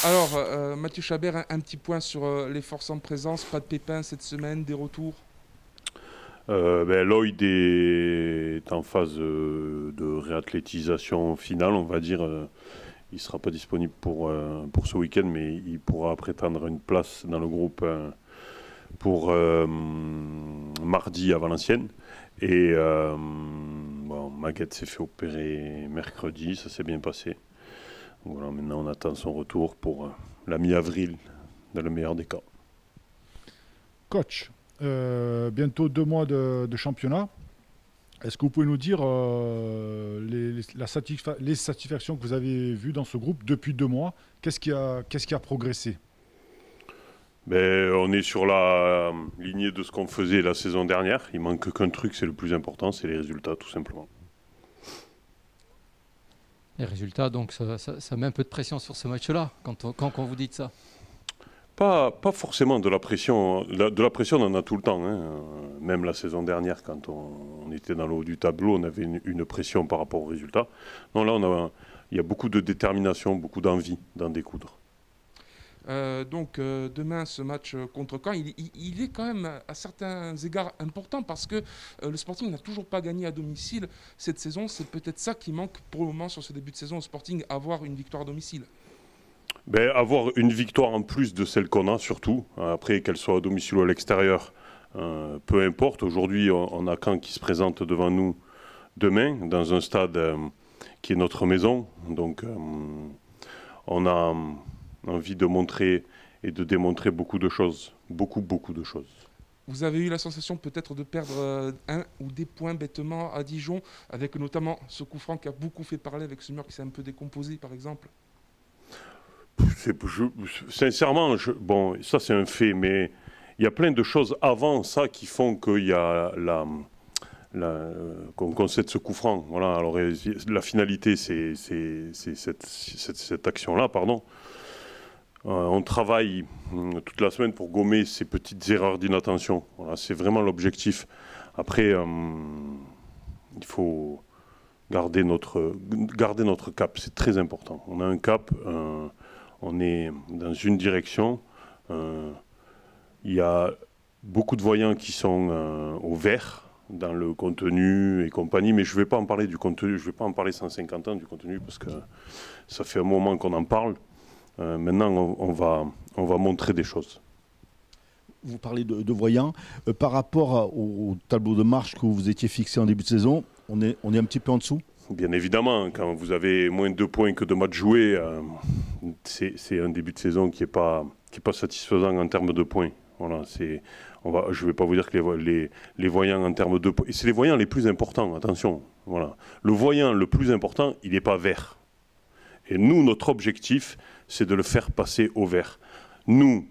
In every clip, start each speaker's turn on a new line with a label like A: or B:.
A: Alors, Mathieu Chabert, un petit point sur les forces en présence. Pas de pépins cette semaine, des retours?
B: Lloyd est en phase de réathlétisation finale, on va dire. Il ne sera pas disponible pour ce week-end, mais il pourra prétendre une place dans le groupe pour mardi à Valenciennes. Et Maguette s'est fait opérer mercredi, ça s'est bien passé. Donc voilà, maintenant on attend son retour pour la mi-avril, dans le meilleur des cas.
C: Coach, bientôt 2 mois de championnat. Est-ce que vous pouvez nous dire les satisfactions que vous avez vues dans ce groupe depuis 2 mois? Qu'est-ce qui a progressé?
B: On est sur la lignée de ce qu'on faisait la saison dernière. Il manque qu'un truc, c'est le plus important, c'est les résultats, tout simplement.
D: Les résultats, donc ça met un peu de pression sur ce match-là, quand vous dites ça.
B: Pas forcément de la pression. De la pression, on en a tout le temps, hein. Même la saison dernière, quand on était dans le haut du tableau, on avait une pression par rapport aux résultats. Non, là, il y a beaucoup de détermination, beaucoup d'envie d'en découdre.
A: Demain, ce match contre Caen, il est quand même à certains égards important parce que le Sporting n'a toujours pas gagné à domicile cette saison. C'est peut-être ça qui manque pour le moment sur ce début de saison au Sporting, avoir une victoire à domicile.
B: Avoir une victoire en plus de celle qu'on a, surtout. Après, qu'elle soit à domicile ou à l'extérieur, peu importe. Aujourd'hui, on a Caen qui se présente devant nous demain, dans un stade qui est notre maison. Donc, on a envie de montrer et de démontrer beaucoup de choses. Beaucoup, beaucoup de choses.
A: Vous avez eu la sensation peut-être de perdre un ou des points bêtement à Dijon, avec notamment ce coup franc qui a beaucoup fait parler, avec ce mur qui s'est un peu décomposé, par exemple?
B: Sincèrement, ça c'est un fait, mais il y a plein de choses avant ça qui font qu'il y a qu'on concède ce coup franc. Voilà, alors la finalité, c'est cette action-là, pardon. On travaille toute la semaine pour gommer ces petites erreurs d'inattention. Voilà, c'est vraiment l'objectif. Après, il faut garder notre cap, c'est très important. On a un cap. On est dans une direction. Il y a beaucoup de voyants qui sont au vert dans le contenu et compagnie, mais je ne vais pas en parler du contenu, je ne vais pas en parler 150 ans du contenu parce que ça fait un moment qu'on en parle. Maintenant, on va montrer des choses.
E: Vous parlez de voyants. Par rapport au tableau de marche que vous étiez fixé en début de saison, on est un petit peu en dessous? Bien
B: évidemment, quand vous avez moins de 2 points que de matchs joués, c'est un début de saison qui n'est pas satisfaisant en termes de points. Voilà, je ne vais pas vous dire que les voyants en termes de points, et c'est les voyants les plus importants, attention. Voilà. Le voyant le plus important, il n'est pas vert. Et nous, notre objectif, c'est de le faire passer au vert. Nous,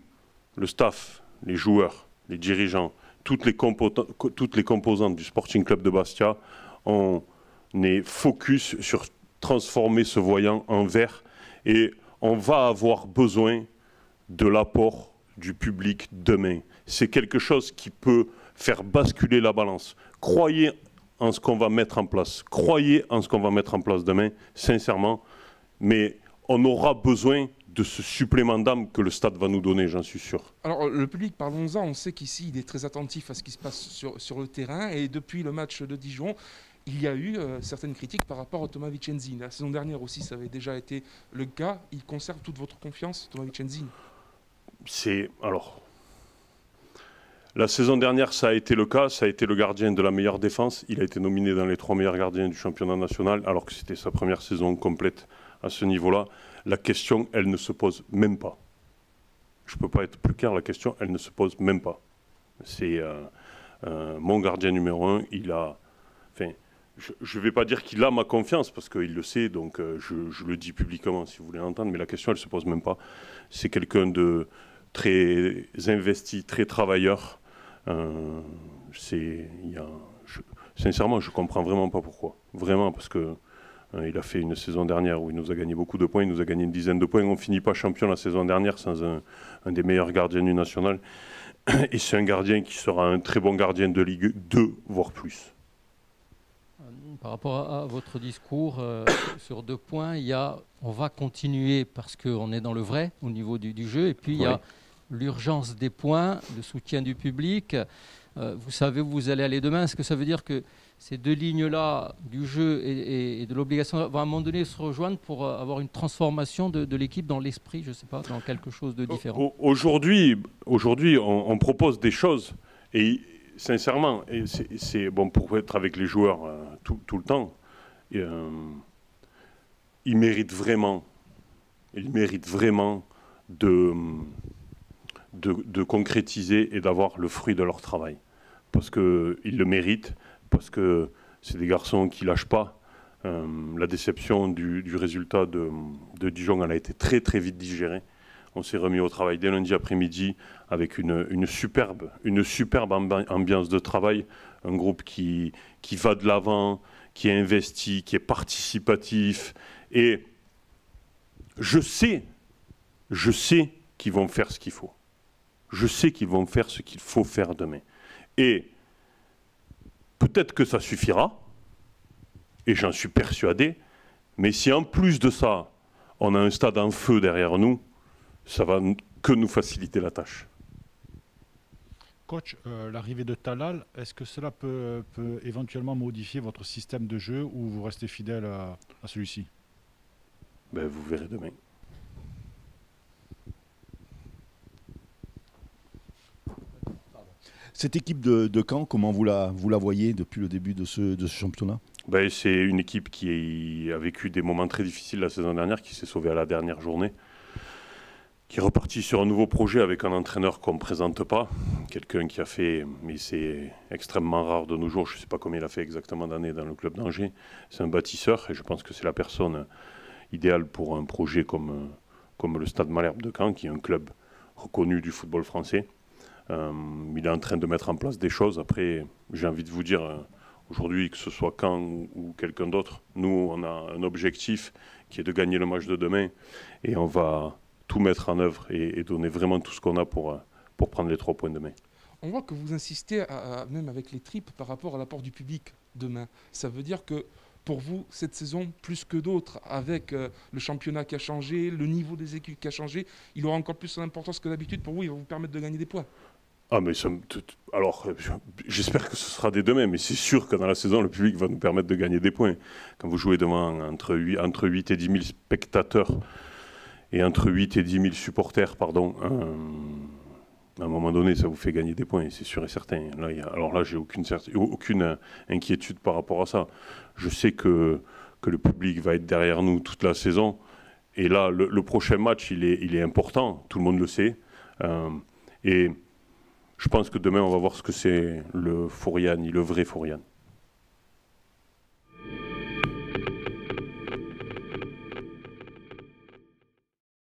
B: le staff, les joueurs, les dirigeants, toutes les composantes du Sporting Club de Bastia, on est focus sur transformer ce voyant en vert et on va avoir besoin de l'apport du public demain. C'est quelque chose qui peut faire basculer la balance. Croyez en ce qu'on va mettre en place. Croyez en ce qu'on va mettre en place demain, sincèrement. Mais on aura besoin de ce supplément d'âme que le stade va nous donner, j'en suis sûr.
A: Alors le public, parlons-en, on sait qu'ici il est très attentif à ce qui se passe sur le terrain et depuis le match de Dijon, il y a eu certaines critiques par rapport à Thomas Vicenzi. La saison dernière aussi, ça avait déjà été le cas. Il conserve toute votre confiance, Thomas Vicenzi?
B: La saison dernière, ça a été le cas. Ça a été le gardien de la meilleure défense. Il a été nominé dans les 3 meilleurs gardiens du championnat national, alors que c'était sa première saison complète à ce niveau-là. La question, elle ne se pose même pas. Je ne peux pas être plus clair, la question, elle ne se pose même pas. C'est mon gardien numéro 1. Je ne vais pas dire qu'il a ma confiance, parce qu'il le sait, donc je le dis publiquement si vous voulez l'entendre, mais la question, elle ne se pose même pas. C'est quelqu'un de très investi, très travailleur. Sincèrement, je ne comprends vraiment pas pourquoi. Vraiment, parce que il a fait une saison dernière où il nous a gagné beaucoup de points, il nous a gagné une dizaine de points. On ne finit pas champion la saison dernière sans un des meilleurs gardiens du national. Et c'est un gardien qui sera un très bon gardien de Ligue 2, voire plus.
D: Par rapport à votre discours sur 2 points, on va continuer parce qu'on est dans le vrai au niveau du jeu. Et puis il y a l'urgence des points, le soutien du public. Vous savez où vous allez aller demain. Est-ce que ça veut dire que ces 2 lignes-là du jeu et de l'obligation vont à un moment donné se rejoindre pour avoir une transformation de l'équipe dans l'esprit, je ne sais pas, dans quelque chose de différent?
B: Aujourd'hui, on propose des choses et sincèrement, c'est bon pour être avec les joueurs tout le temps. Ils méritent vraiment de concrétiser et d'avoir le fruit de leur travail. Parce qu'ils le méritent, parce que c'est des garçons qui ne lâchent pas. La déception du résultat de Dijon, elle a été très très vite digérée. On s'est remis au travail dès lundi après-midi avec une superbe ambiance de travail. Un groupe qui va de l'avant, qui est investi, qui est participatif. Et je sais qu'ils vont faire ce qu'il faut. Je sais qu'ils vont faire ce qu'il faut faire demain. Et peut-être que ça suffira, et j'en suis persuadé, mais si en plus de ça, on a un stade en feu derrière nous, ça va que nous faciliter la tâche.
C: Coach, l'arrivée de Talal, est-ce que cela peut éventuellement modifier votre système de jeu ou vous restez fidèle à celui-ci?
B: Ben, vous verrez demain.
E: Cette équipe de Caen, comment vous la voyez depuis le début de ce championnat?
B: Ben, c'est une équipe qui a vécu des moments très difficiles la saison dernière, qui s'est sauvée à la dernière journée, qui est reparti sur un nouveau projet avec un entraîneur qu'on ne présente pas, quelqu'un qui a fait, mais c'est extrêmement rare de nos jours, je ne sais pas combien il a fait exactement d'années dans le club d'Angers, c'est un bâtisseur et je pense que c'est la personne idéale pour un projet comme le Stade Malherbe de Caen, qui est un club reconnu du football français. Il est en train de mettre en place des choses. Après, j'ai envie de vous dire, aujourd'hui, que ce soit Caen ou quelqu'un d'autre, nous, on a un objectif qui est de gagner le match de demain et on va tout mettre en œuvre et donner vraiment tout ce qu'on a pour prendre les 3 points demain.
A: On voit que vous insistez, même avec les tripes, par rapport à l'apport du public demain. Ça veut dire que pour vous, cette saison, plus que d'autres, avec le championnat qui a changé, le niveau des équipes qui a changé, il aura encore plus son importance que d'habitude. Pour vous, il va vous permettre de gagner des points.
B: Ah mais alors, j'espère que ce sera dès demain, mais c'est sûr que dans la saison, le public va nous permettre de gagner des points. Quand vous jouez devant entre 8 et 10 000 spectateurs et entre 8 et 10 000 supporters, pardon, à un moment donné, ça vous fait gagner des points, c'est sûr et certain. Alors là, j'ai aucune inquiétude par rapport à ça. Je sais que le public va être derrière nous toute la saison. Et là, le prochain match, il est important, tout le monde le sait. Et je pense que demain, on va voir ce que c'est le Fouriani, le vrai Fouriani.